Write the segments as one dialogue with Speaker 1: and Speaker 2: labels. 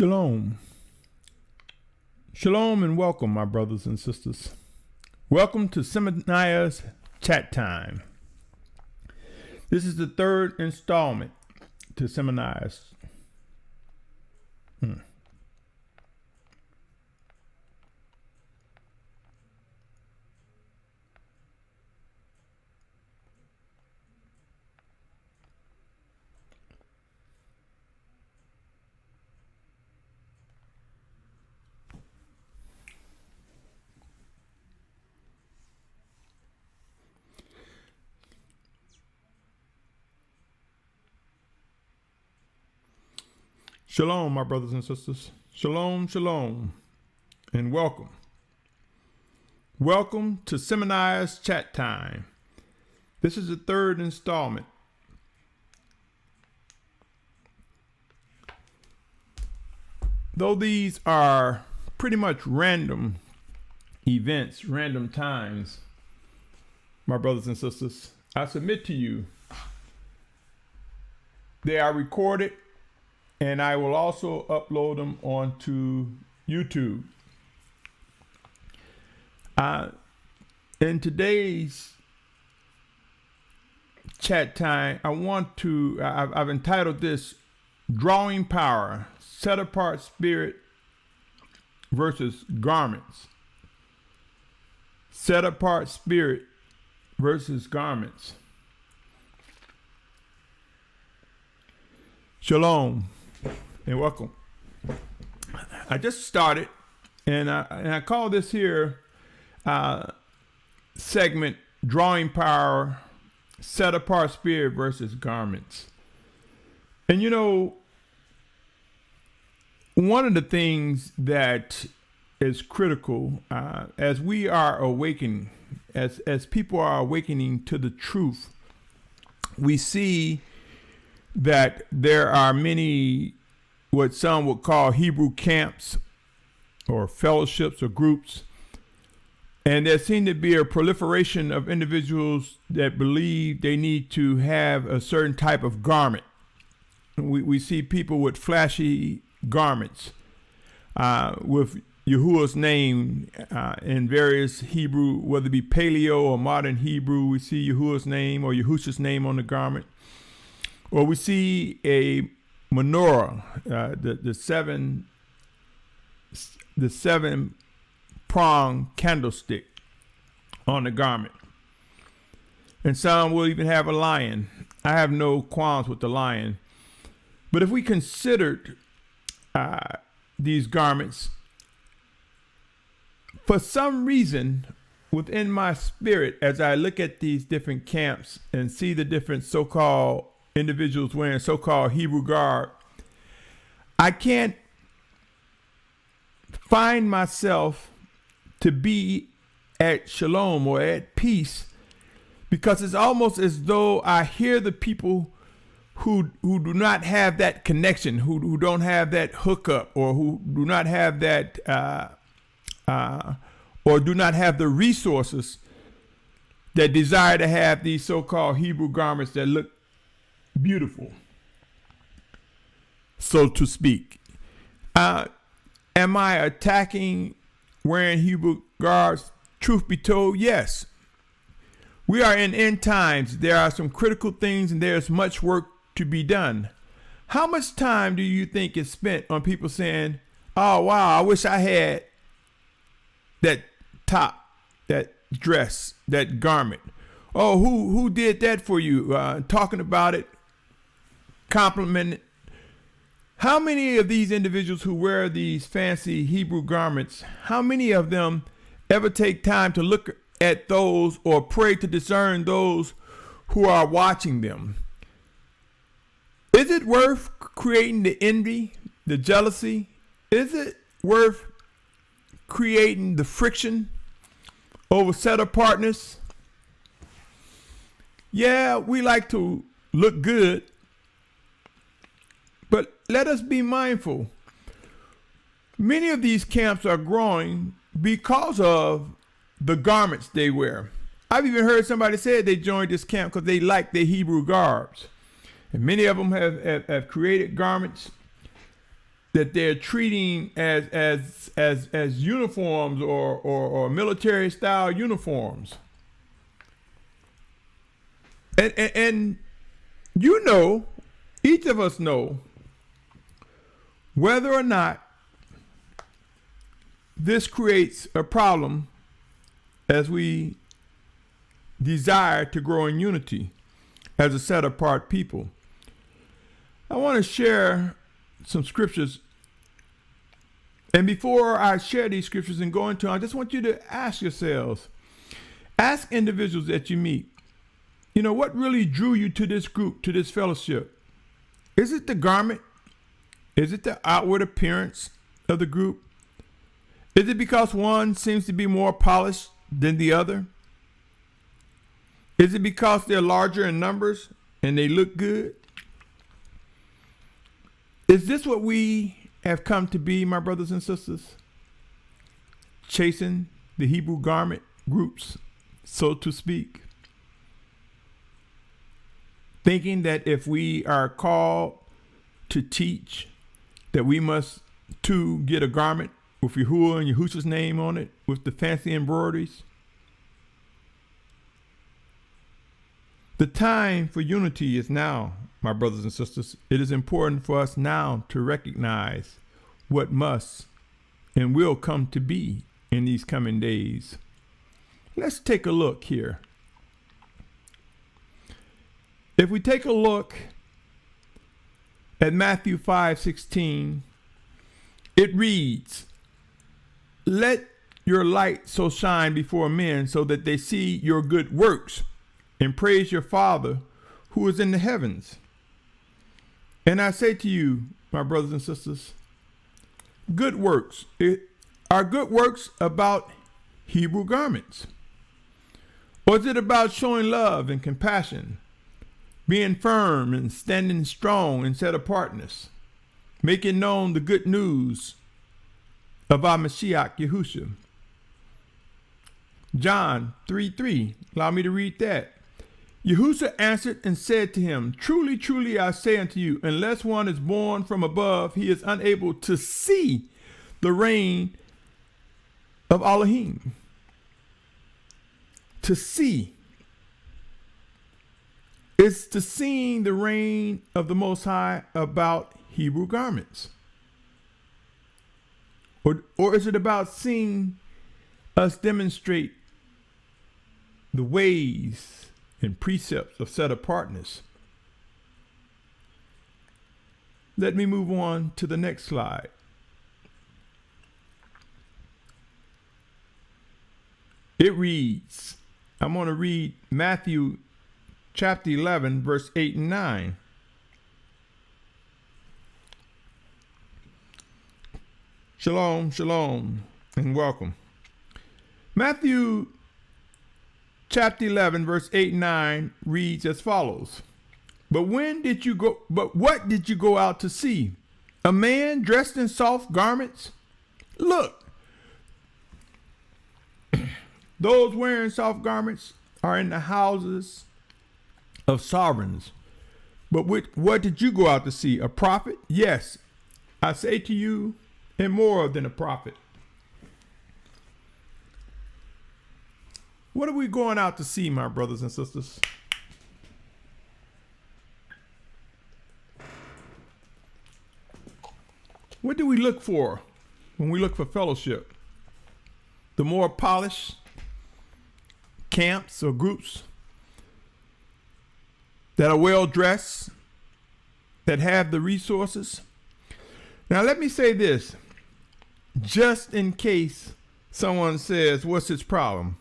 Speaker 1: Shalom. Shalom and welcome, my brothers and sisters. Welcome to Symmanayahs Chat Time. This is the third installment to Symmanayahs. Shalom, my brothers and sisters. Shalom, shalom, and welcome. Welcome to Symmanayahs Chat Time. This is the third installment. Though these are pretty much random events, random times, my brothers and sisters, I submit to you, they are recorded, and I will also upload them onto YouTube. In today's chat time, I've entitled this Drawing Power, Set-apart Spirit versus Garments. Set-apart Spirit versus Garments. Shalom. And welcome. I just started, and I call this here segment Drawing Power, Set-apart Spirit versus Garments. And you know, one of the things that is critical as we are awakening, as people are awakening to the truth, we see that there are many what some would call Hebrew camps or fellowships or groups. And there seems to be a proliferation of individuals that believe they need to have a certain type of garment. We see people with flashy garments with Yahuwah's name in various Hebrew, whether it be Paleo or modern Hebrew. We see Yahuwah's name or Yahusha's name on the garment. Or we see a Menorah, the seven prong candlestick on the garment. And some will even have a lion. I have no qualms with the lion. But if we considered these garments, for some reason within my spirit, as I look at these different camps and see the different so-called individuals wearing so-called Hebrew garb, I can't find myself to be at shalom or at peace, because it's almost as though I hear the people who do not have that connection, who don't have that hookup, or who do not have that or do not have the resources that desire to have these so-called Hebrew garments that look beautiful, so to speak. Am I attacking wearing Hebrew garbs? Truth be told, yes. We are in end times. There are some critical things and there's much work to be done. How much time do you think is spent on people saying, oh wow, I wish I had that top, that dress, that garment? Oh, who did that for you? Talking about it, complimenting it. How many of these individuals who wear these fancy Hebrew garments, how many of them ever take time to look at those or pray to discern those who are watching them? Is it worth creating the envy, the jealousy? Is it worth creating the friction over set-apartness? Yeah, we like to look good, but let us be mindful. Many of these camps are growing because of the garments they wear. I've even heard somebody say they joined this camp because they like their Hebrew garbs. And many of them have created garments that they're treating as uniforms or military style uniforms. And you know, each of us know whether or not this creates a problem as we desire to grow in unity as a set-apart people. I want to share some scriptures. And before I share these scriptures and go into them, I just want you to ask yourselves, ask individuals that you meet, you know, what really drew you to this group, to this fellowship? Is it the garment? Is it the outward appearance of the group? Is it because one seems to be more polished than the other? Is it because they're larger in numbers and they look good? Is this what we have come to be, my brothers and sisters? Chasing the Hebrew garment groups, so to speak. Thinking that if we are called to teach, that we must too get a garment with Yahuah and Yahusha's name on it, with the fancy embroideries. The time for unity is now, my brothers and sisters. It is important for us now to recognize what must and will come to be in these coming days. Let's take a look here. If we take a look at Matthew 5:16, it reads, "Let your light so shine before men so that they see your good works and praise your Father who is in the heavens." And I say to you, my brothers and sisters, good works. Are good works about Hebrew garments? Or is it about showing love and compassion, being firm and standing strong in set apartness, making known the good news of our Mashyach Yahusha? John 3:3, allow me to read that. Yahusha answered and said to him, "Truly, truly, I say unto you, unless one is born from above, he is unable to see the reign of Elohim." To see is to seeing the reign of the Most High about Hebrew garments. Or is it about seeing us demonstrate the ways and precepts of set-apartness? Let me move on to the next slide. It reads, I'm going to read Matthew chapter 11, verse 8 and 9. Shalom, shalom, and welcome. Matthew chapter 11, verse 8 and 9 reads as follows. But what did you go out to see? A man dressed in soft garments? Look, those wearing soft garments are in the houses of sovereigns. But what did you go out to see? A prophet? Yes, I say to you, and more than a prophet. What are we going out to see, my brothers and sisters? What do we look for when we look for fellowship? The more polished camps or groups that are well dressed, that have the resources. Now let me say this, just in case someone says, what's his problem?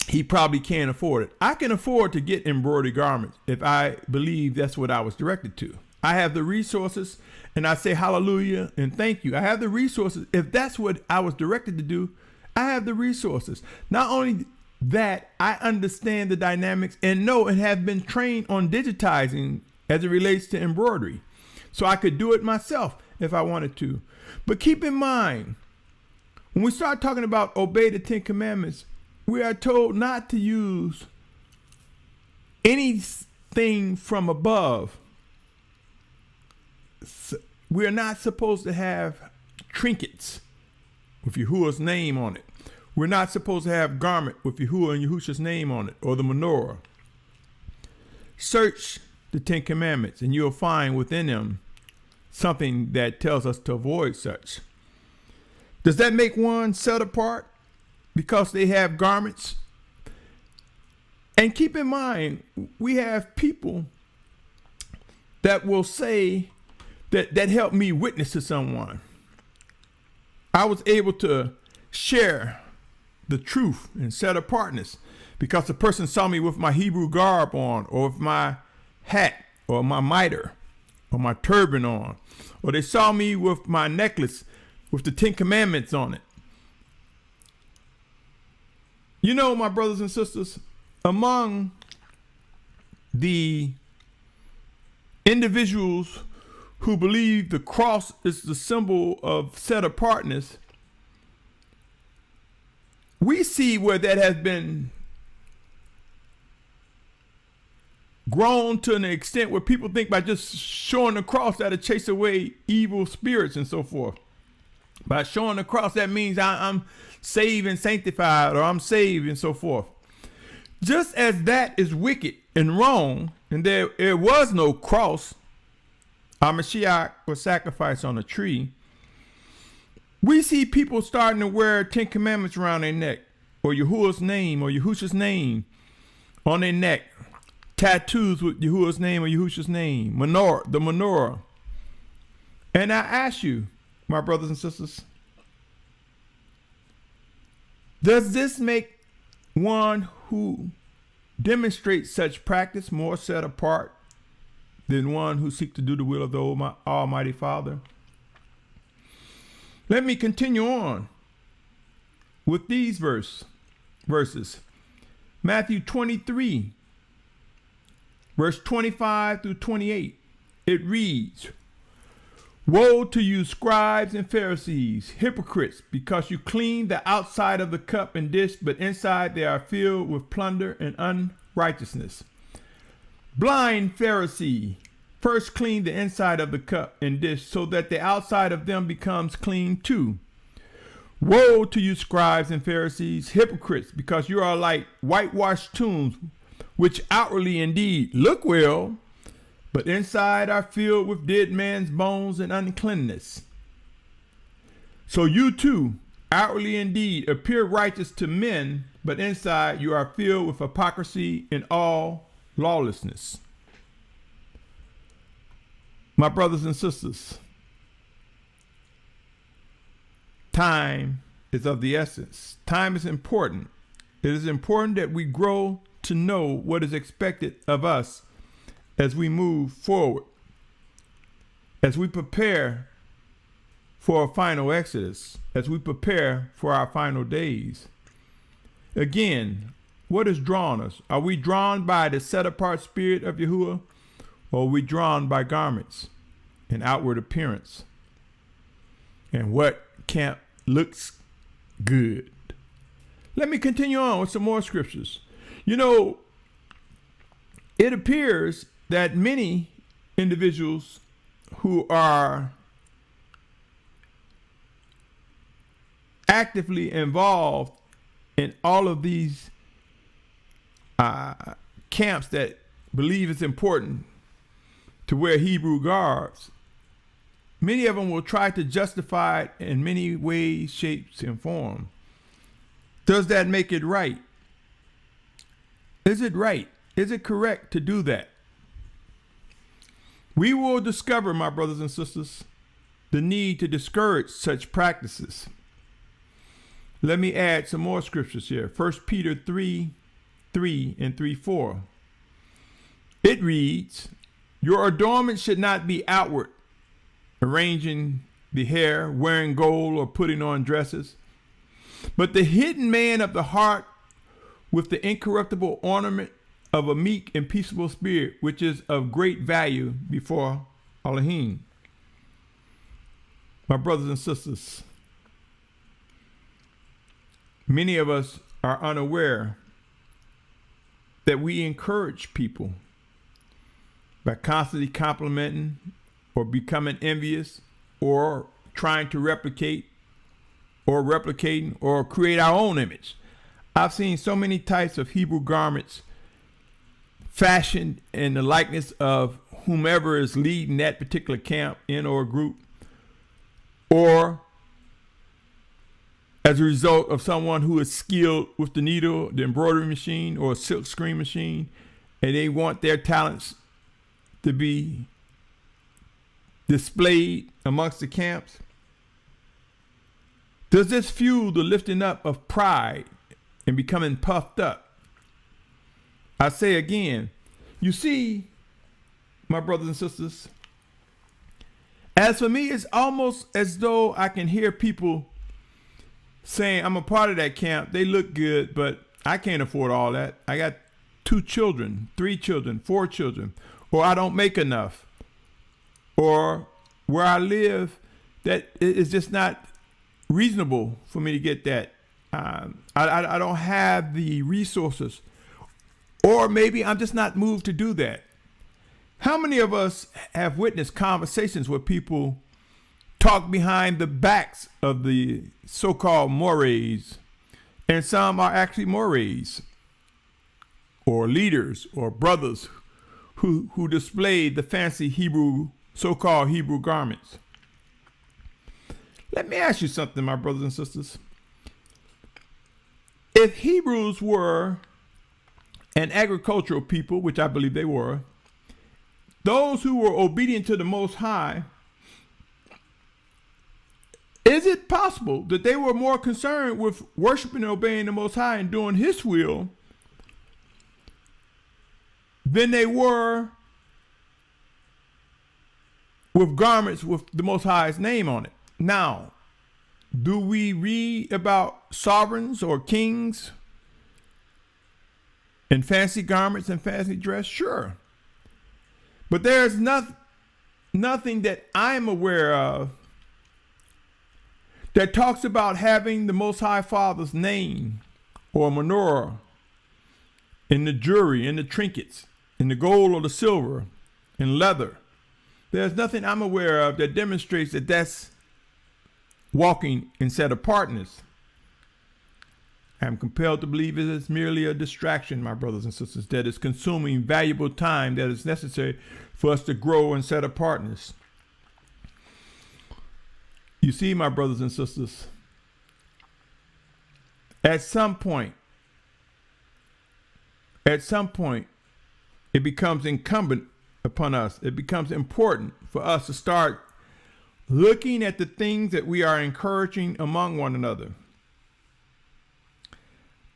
Speaker 1: He probably can't afford it. I can afford to get embroidered garments if I believe that's what I was directed to. I have the resources, and I say hallelujah and thank you. I have the resources. If that's what I was directed to do, I have the resources. Not only that, I understand the dynamics and know and have been trained on digitizing as it relates to embroidery. So I could do it myself if I wanted to. But keep in mind, when we start talking about obey the 10 commandments, we are told not to use anything from above. we're not supposed to have trinkets with Yahuwah's name on it. We're not supposed to have garment with Yahuwah and Yahusha's name on it, or the Menorah. Search the 10 Commandments, and you'll find within them something that tells us to avoid such. Does that make one set apart because they have garments? And keep in mind, we have people that will say that helped me witness to someone. I was able to share the truth and set apartness because the person saw me with my Hebrew garb on, or with my hat, or my mitre, or my turban on, or they saw me with my necklace with the 10 Commandments on it. You know, my brothers and sisters, among the individuals who believe the cross is the symbol of set apartness, we see where that has been grown to an extent where people think by just showing the cross that'll chase away evil spirits and so forth. By showing the cross, that means I'm saved and sanctified, or I'm saved and so forth. Just as that is wicked and wrong, and there was no cross, our Mashyach was sacrificed on a tree, we see people starting to wear 10 Commandments around their neck, or Yahuwah's name, or Yahusha's name on their neck, tattoos with Yahuwah's name or Yahusha's name, Menorah, the Menorah. And I ask you, my brothers and sisters, does this make one who demonstrates such practice more set apart than one who seeks to do the will of the Almighty Father? Let me continue on with these verses. Matthew 23, verse 25 through 28. It reads, "Woe to you, scribes and Pharisees, hypocrites, because you clean the outside of the cup and dish, but inside they are filled with plunder and unrighteousness. Blind Pharisee, first clean the inside of the cup and dish, so that the outside of them becomes clean too. Woe to you, scribes and Pharisees, hypocrites, because you are like whitewashed tombs, which outwardly indeed look well, but inside are filled with dead man's bones and uncleanness. So you too, outwardly indeed, appear righteous to men, but inside you are filled with hypocrisy and all lawlessness." My brothers and sisters, time is of the essence. Time is important. It is important that we grow to know what is expected of us as we move forward, as we prepare for a final exodus, as we prepare for our final days. Again, what has drawn us? Are we drawn by the set-apart Spirit of Yahuah, or are we drawn by garments and outward appearance and what camp looks good? Let me continue on with some more scriptures. You know, it appears that many individuals who are actively involved in all of these camps that believe it's important to wear Hebrew garbs, many of them will try to justify it in many ways, shapes, and forms. Does that make it right? Is it right? Is it correct to do that? We will discover, my brothers and sisters, the need to discourage such practices. Let me add some more scriptures here. 1 Peter 3:3 and 3:4. It reads, "Your adornment should not be outward, arranging the hair, wearing gold, or putting on dresses, but the hidden man of the heart with the incorruptible ornament of a meek and peaceable spirit, which is of great value before Elohim." My brothers and sisters, many of us are unaware that we encourage people by constantly complimenting or becoming envious or trying to replicate or replicating or create our own image. I've seen so many types of Hebrew garments fashioned in the likeness of whomever is leading that particular camp in or group, or as a result of someone who is skilled with the needle, the embroidery machine, or a silk screen machine, and they want their talents to be displayed amongst the camps. Does this fuel the lifting up of pride and becoming puffed up? I say again, you see, my brothers and sisters, as for me, it's almost as though I can hear people saying, I'm a part of that camp. They look good, but I can't afford all that. I got 2 children, 3 children, 4 children, or I don't make enough, or where I live, that is just not reasonable for me to get that. I don't have the resources, or maybe I'm just not moved to do that. How many of us have witnessed conversations where people talk behind the backs of the so-called mores, and some are actually mores or leaders or brothers who display the fancy Hebrew, so-called Hebrew garments? Let me ask you something, my brothers and sisters. If Hebrews were an agricultural people, which I believe they were, those who were obedient to the Most High, is it possible that they were more concerned with worshiping and obeying the Most High and doing His will than they were with garments with the Most High's name on it? Now, do we read about sovereigns or kings in fancy garments and fancy dress? Sure. But there's nothing that I'm aware of that talks about having the Most High Father's name or Menorah in the jewelry, in the trinkets, in the gold or the silver, in leather. There's nothing I'm aware of that demonstrates that that's walking in set-apartness. I'm compelled to believe it is merely a distraction, my brothers and sisters, that is consuming valuable time that is necessary for us to grow in set-apartness. You see, my brothers and sisters, at some point, it becomes incumbent upon us. It becomes important for us to start looking at the things that we are encouraging among one another.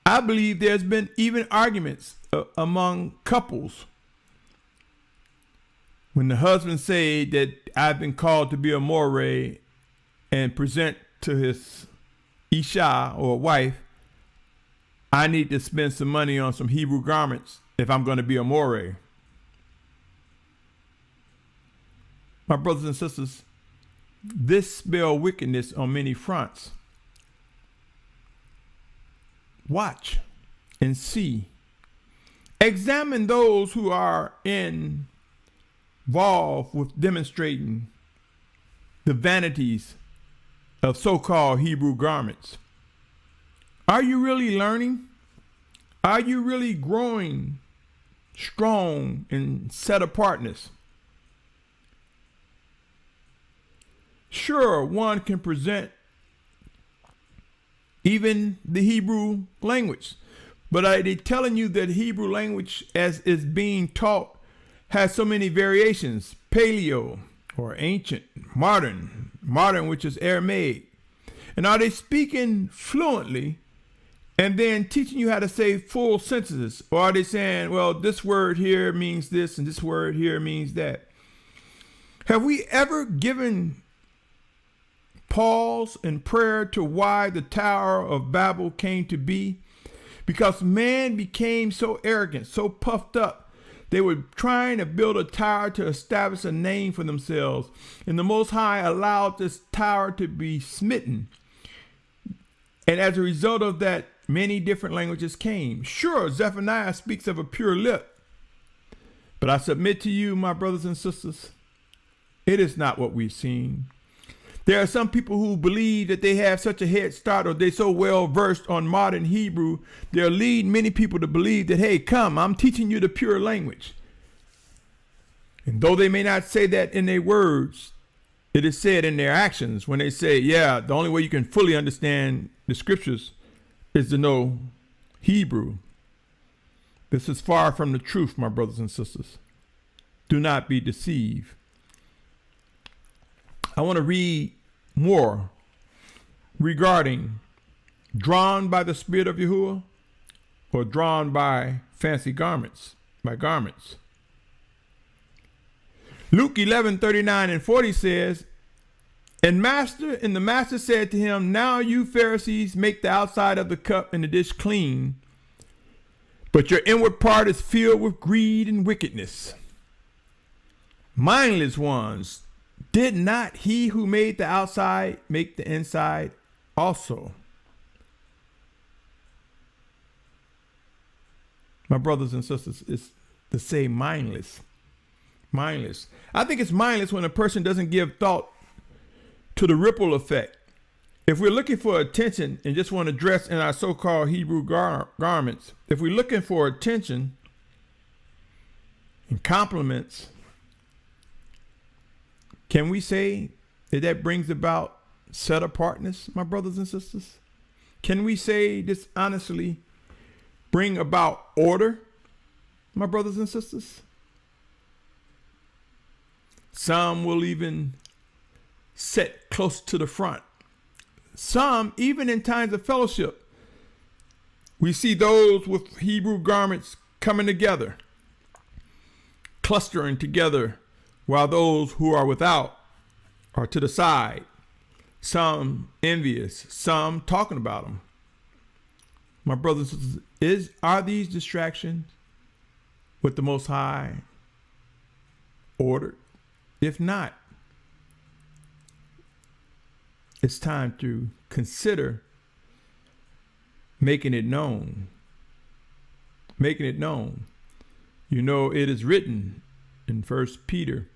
Speaker 1: I believe there's been even arguments among couples when the husband say that I've been called to be a more and present to his Isha or wife, I need to spend some money on some Hebrew garments if I'm going to be a more. My brothers and sisters, this spells wickedness on many fronts. Watch and see. Examine those who are involved with demonstrating the vanities of so-called Hebrew garments. Are you really learning? Are you really growing strong in set-apartness? Sure, one can present even the Hebrew language, but are they telling you that Hebrew language as is being taught has so many variations? Paleo or ancient, modern which is Aramaic. And are they speaking fluently and then teaching you how to say full sentences? Or are they saying, well, this word here means this and this word here means that? Have we ever given pause and prayer to why the Tower of Babel came to be? Because man became so arrogant, so puffed up. They were trying to build a tower to establish a name for themselves. And the Most High allowed this tower to be smitten. And as a result of that, many different languages came. Sure, Zephaniah speaks of a pure lip. But I submit to you, my brothers and sisters, It is not what we've seen. There are some people who believe that they have such a head start, or they're so well versed on modern Hebrew, they'll lead many people to believe that, hey, come, I'm teaching you the pure language. And though they may not say that in their words, it is said in their actions when they say, yeah, the only way you can fully understand the scriptures is to know Hebrew. This is far from the truth, my brothers and sisters. Do not be deceived. I want to read more regarding drawn by the Spirit of Yahuah or drawn by fancy garments, by garments. Luke 11:39 and 40 says, And the master said to him, Now you Pharisees make the outside of the cup and the dish clean, but your inward part is filled with greed and wickedness. Mindless ones, did not he who made the outside make the inside also? My brothers and sisters, it's to say mindless. Mindless. I think it's mindless when a person doesn't give thought to the ripple effect. If we're looking for attention and just want to dress in our so-called Hebrew garments, if we're looking for attention and compliments, can we say that that brings about set-apartness, my brothers and sisters? Can we say this honestly bring about order, my brothers and sisters? Some will even sit close to the front. Some, even in times of fellowship, we see those with Hebrew garments coming together, clustering together, while those who are without are to the side. Some envious, some talking about them. My brothers and sisters, are these distractions with the Most High ordered? If not, it's time to consider making it known. Making it known. You know, it is written in 1 Peter,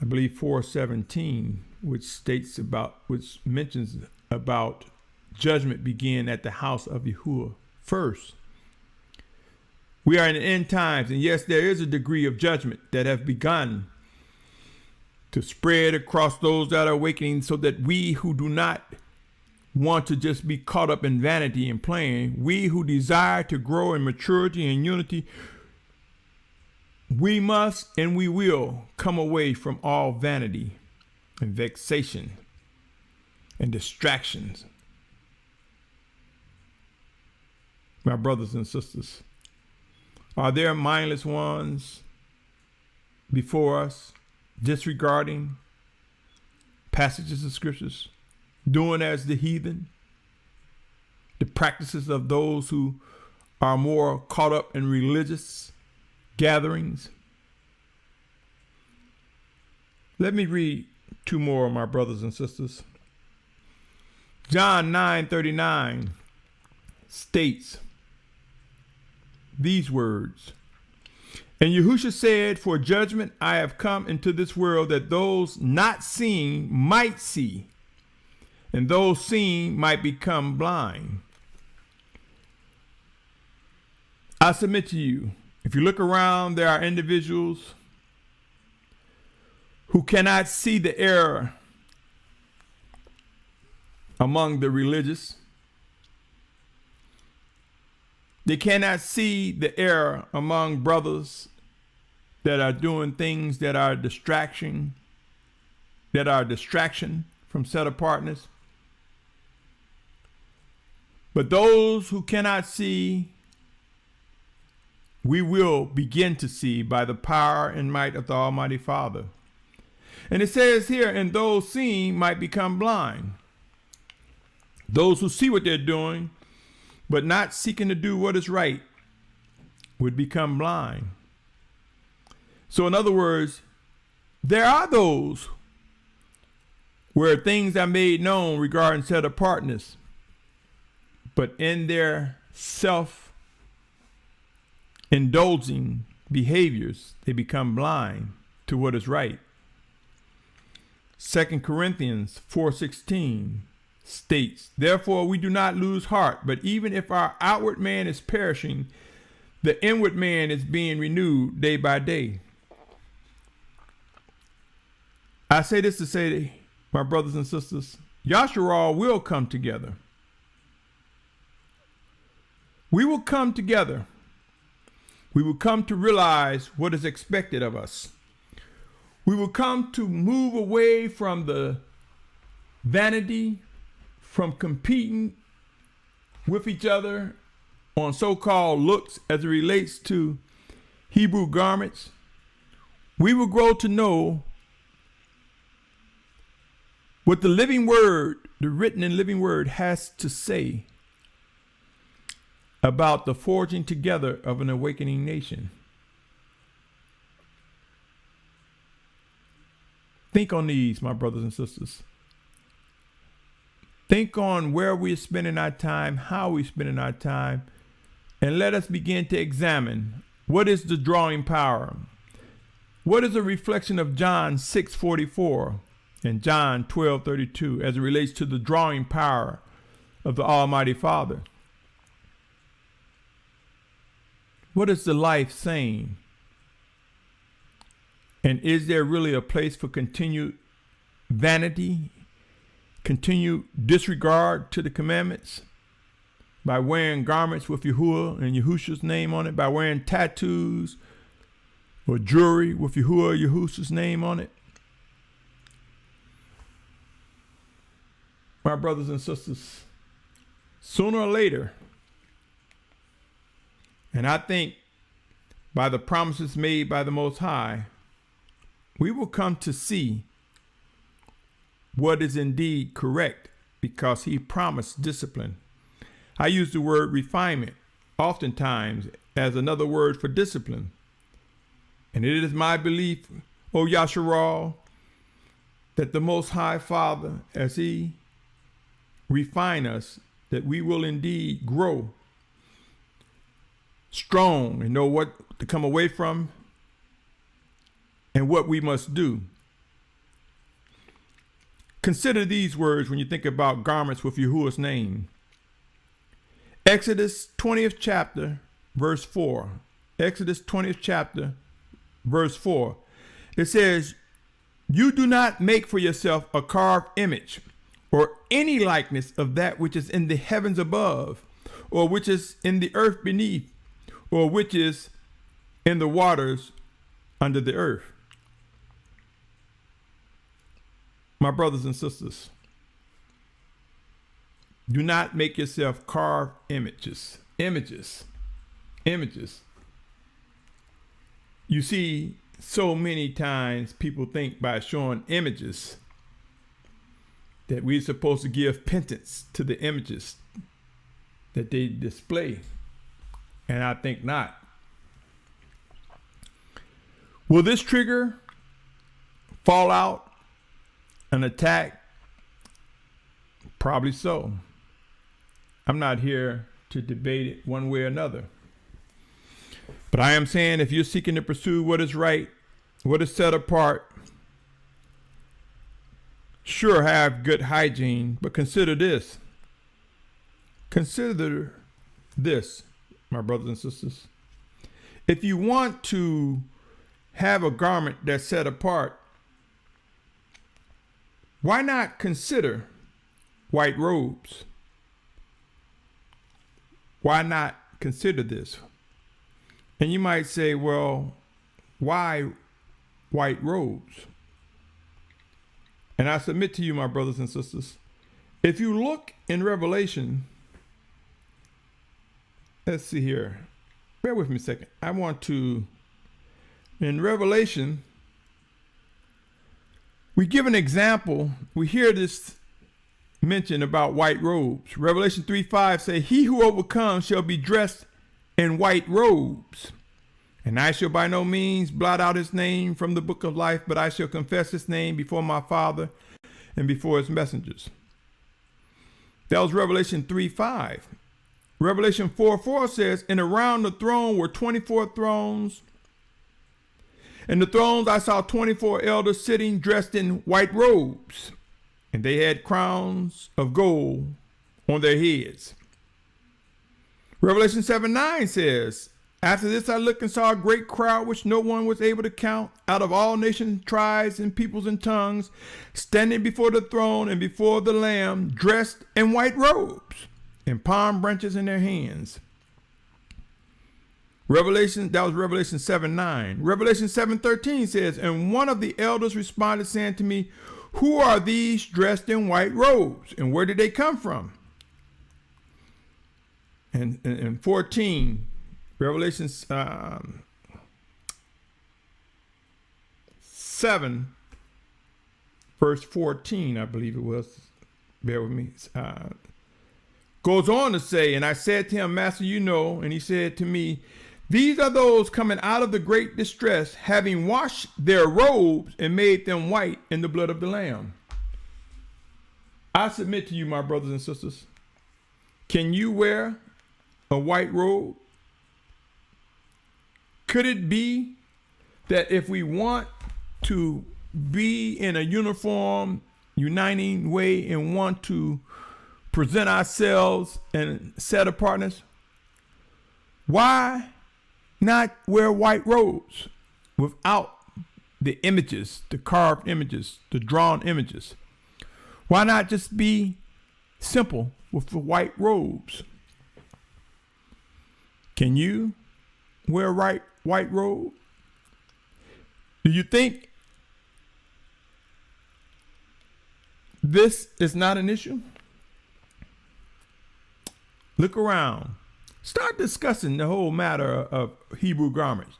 Speaker 1: I believe 4:17, which mentions about judgment begin at the house of Yahuah first. We are in the end times, and yes, there is a degree of judgment that have begun to spread across those that are awakening, so that we who do not want to just be caught up in vanity and playing, we who desire to grow in maturity and unity, we must and we will come away from all vanity and vexation and distractions. My brothers and sisters, are there mindless ones before us, disregarding passages of scriptures, doing as the heathen, the practices of those who are more caught up in religious gatherings? Let me read two more, my brothers and sisters. John 9:39 states these words, And Yahusha said, For judgment I have come into this world, that those not seeing might see, and those seeing might become blind. I submit to you, if you look around, there are individuals who cannot see the error among the religious. They cannot see the error among brothers that are doing things that are distraction from set-apartness. But those who cannot see, we will begin to see by the power and might of the Almighty Father. And it says here, and those seeing might become blind. Those who see what they're doing, but not seeking to do what is right, would become blind. So in other words, there are those where things are made known regarding set-apartness, but in their self-indulging behaviors, they become blind to what is right. 2 Corinthians 4:16 states, "Therefore we do not lose heart, but even if our outward man is perishing, the inward man is being renewed day by day." I say this to say, my brothers and sisters, Yasharal will come together. We will come together. We will come to realize what is expected of us. We will come to move away from the vanity, from competing with each other on so-called looks as it relates to Hebrew garments. We will grow to know what the living word, the written and living word, has to say about the forging together of an awakening nation. Think on these, my brothers and sisters. Think on where we're spending our time, how we're spending our time, and let us begin to examine what is the drawing power. What is a reflection of John 6:44 and John 12:32 as it relates to the drawing power of the Almighty Father? What is the life saying? And is there really a place for continued vanity, continued disregard to the commandments by wearing garments with Yahuah and Yahusha's name on it, by wearing tattoos or jewelry with Yahuah or Yahusha's name on it? My brothers and sisters, sooner or later, and I think by the promises made by the Most High, we will come to see what is indeed correct because he promised discipline. I use the word refinement oftentimes as another word for discipline. And it is my belief, O Yasharal, that the Most High Father, as he refine us, that we will indeed grow strong and know what to come away from and what we must do. Consider these words when you think about garments with Yahuwah's name. Exodus 20th chapter, verse 4. Exodus 20th chapter, verse 4. It says, "You do not make for yourself a carved image or any likeness of that which is in the heavens above, or which is in the earth beneath, or which is in the waters under the earth." My brothers and sisters, do not make yourself carved images. You see, so many times people think by showing images that we're supposed to give penance to the images that they display. And I think not. Will this trigger fallout, an attack? Probably so. I'm not here to debate it one way or another. But I am saying if you're seeking to pursue what is right, what is set apart, sure, have good hygiene, but consider this. Consider this, my brothers and sisters. If you want to have a garment that's set apart, why not consider white robes? Why not consider this? And you might say, well, why white robes? And I submit to you, my brothers and sisters, if you look in Revelation, let's see here. Bear with me a second. I want to, in Revelation, we give an example. We hear this mentioned about white robes. Revelation 3:5 say, "He who overcomes shall be dressed in white robes. And I shall by no means blot out his name from the book of life, but I shall confess his name before my Father and before his messengers." That was Revelation 3:5. Revelation 4:4 says, "And around the throne were 24 thrones, And the thrones I saw 24 elders sitting dressed in white robes, and they had crowns of gold on their heads. Revelation 7:9 says, after this I looked and saw a great crowd which no one was able to count, out of all nations, tribes, and peoples and tongues, standing before the throne and before the Lamb, dressed in white robes, and palm branches in their hands. That was Revelation 7:9. Revelation 7:13 says, and one of the elders responded, saying to me, who are these dressed in white robes, and where did they come from? And 14, Revelation 7, verse 14, I believe it was. Bear with me. Goes on to say, and I said to him, Master, you know, and he said to me, these are those coming out of the great distress, having washed their robes and made them white in the blood of the Lamb. I submit to you, my brothers and sisters, can you wear a white robe? Could it be that if we want to be in a uniform, uniting way and want to present ourselves in set apartness, why not wear white robes without the images, the carved images, the drawn images? Why not just be simple with the white robes? Can you wear a white robe? Do you think this is not an issue? Look around. Start discussing the whole matter of Hebrew garments.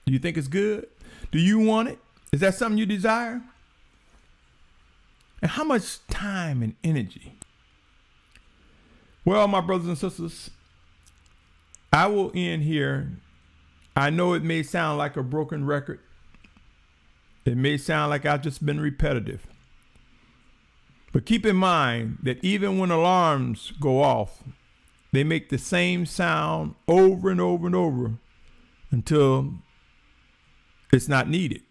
Speaker 1: Do you think it's good? Do you want it? Is that something you desire? And how much time and energy? Well, my brothers and sisters, I will end here. I know it may sound like a broken record. It may sound like I've just been repetitive. But keep in mind that even when alarms go off, they make the same sound over and over and over until it's not needed.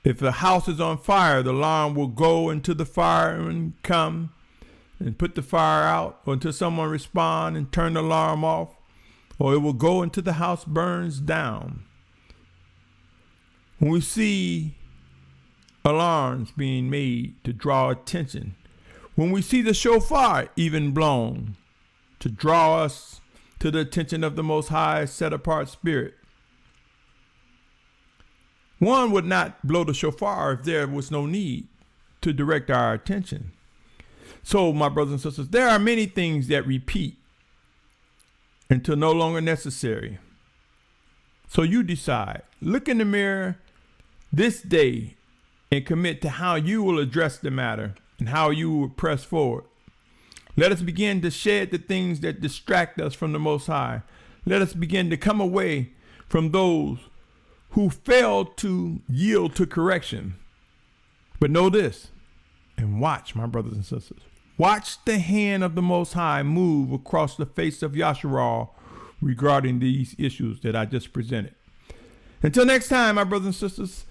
Speaker 1: If the house is on fire, the alarm will go until the firemen come and put the fire out, or until someone respond and turn the alarm off, or it will go until the house burns down. When we see alarms being made to draw attention, when we see the shofar even blown to draw us to the attention of the Most High set-apart Spirit, one would not blow the shofar if there was no need to direct our attention. So, my brothers and sisters, there are many things that repeat until no longer necessary. So you decide. Look in the mirror this day and commit to how you will address the matter and how you will press forward. Let us begin to shed the things that distract us from the Most High. Let us begin to come away from those who fail to yield to correction. But know this, and watch, my brothers and sisters. Watch the hand of the Most High move across the face of Yasharal regarding these issues that I just presented. Until next time, my brothers and sisters,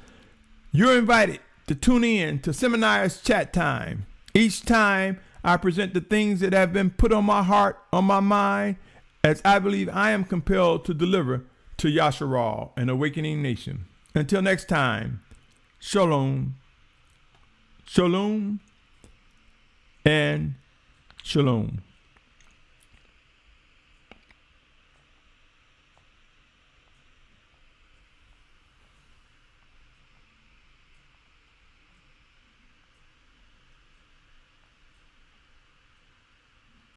Speaker 1: you're invited to tune in to Symmanayahs Chat Time. Each time I present the things that have been put on my heart, on my mind, as I believe I am compelled to deliver to Yasharal, an awakening nation. Until next time, shalom, shalom, and shalom.